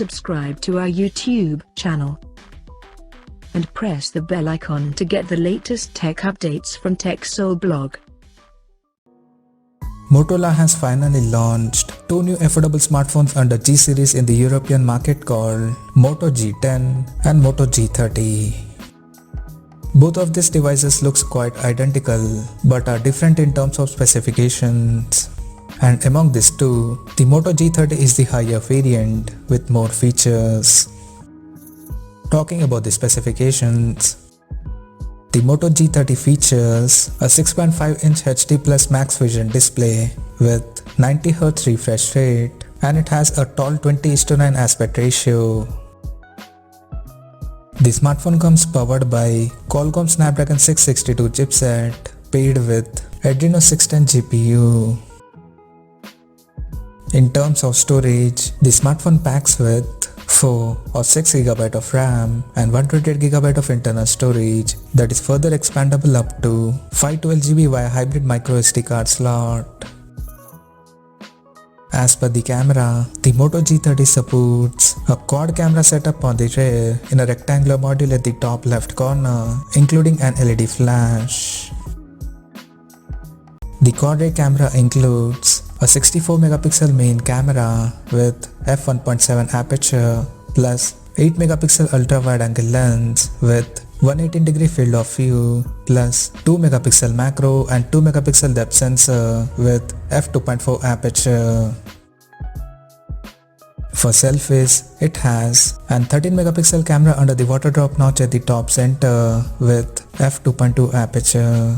subscribe to our YouTube channel and press the bell icon to get the latest tech updates from TechSole Blog. Motorola has finally launched two new affordable smartphones under G series in the European market called Moto G10 and Moto G30. Both of these devices looks quite identical but are different in terms of specifications. And among these two, the Moto G30 is the higher variant with more features. Talking about the specifications, the Moto G30 features a 6.5-inch HD Plus Max Vision display with 90Hz refresh rate, and it has a tall 20:9 aspect ratio. The smartphone comes powered by Qualcomm Snapdragon 662 chipset paired with Adreno 610 GPU. In terms of storage, the smartphone packs with 4 or 6 GB of RAM and 128 GB of internal storage that is further expandable up to 512 GB via hybrid microSD card slot. As per the camera, the Moto G30 supports a quad camera setup on the rear in a rectangular module at the top left corner, including an LED flash. The quad rear camera includes a 64 megapixel main camera with f1.7 aperture plus 8 megapixel ultra wide angle lens with 118-degree field of view plus 2 megapixel macro and 2 megapixel depth sensor with f2.4 aperture. For selfies, it has an 13 megapixel camera under the water drop notch at the top center with f2.2 aperture.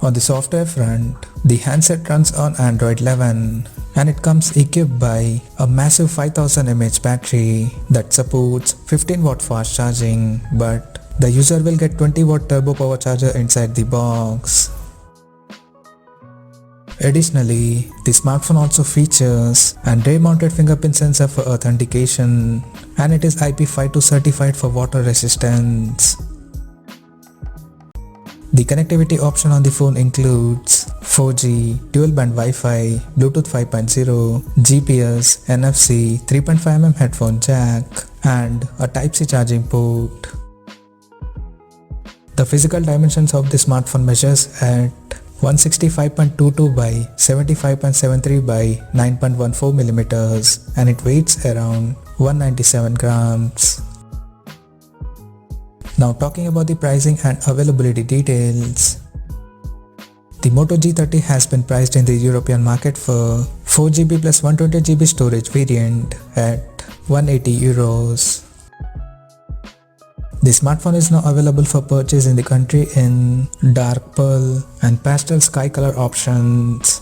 On the software front, the handset runs on Android 11 and it comes equipped by a massive 5000 mAh battery that supports 15W fast charging, but the user will get 20W turbo power charger inside the box. Additionally, the smartphone also features an rear-mounted fingerprint sensor for authentication, and it is IP52 certified for water resistance. The connectivity option on the phone includes 4G, dual-band Wi-Fi, Bluetooth 5.0, GPS, NFC, 3.5mm headphone jack, and a Type-C charging port. The physical dimensions of the smartphone measures at 165.22 by 75.73 by 9.14 millimeters, and it weighs around 197 grams. Now talking about the pricing and availability details. The Moto G30 has been priced in the European market for 4GB plus 128GB storage variant at €180. The smartphone is now available for purchase in the country in dark pearl and pastel sky color options.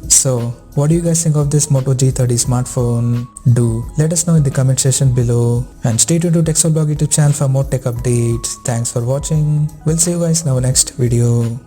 So, what do you guys think of this Moto G30 smartphone? Do let us know in the comment section below, and stay tuned to TechSole Blog YouTube channel for more tech updates. Thanks for watching. We'll see you guys in our next video.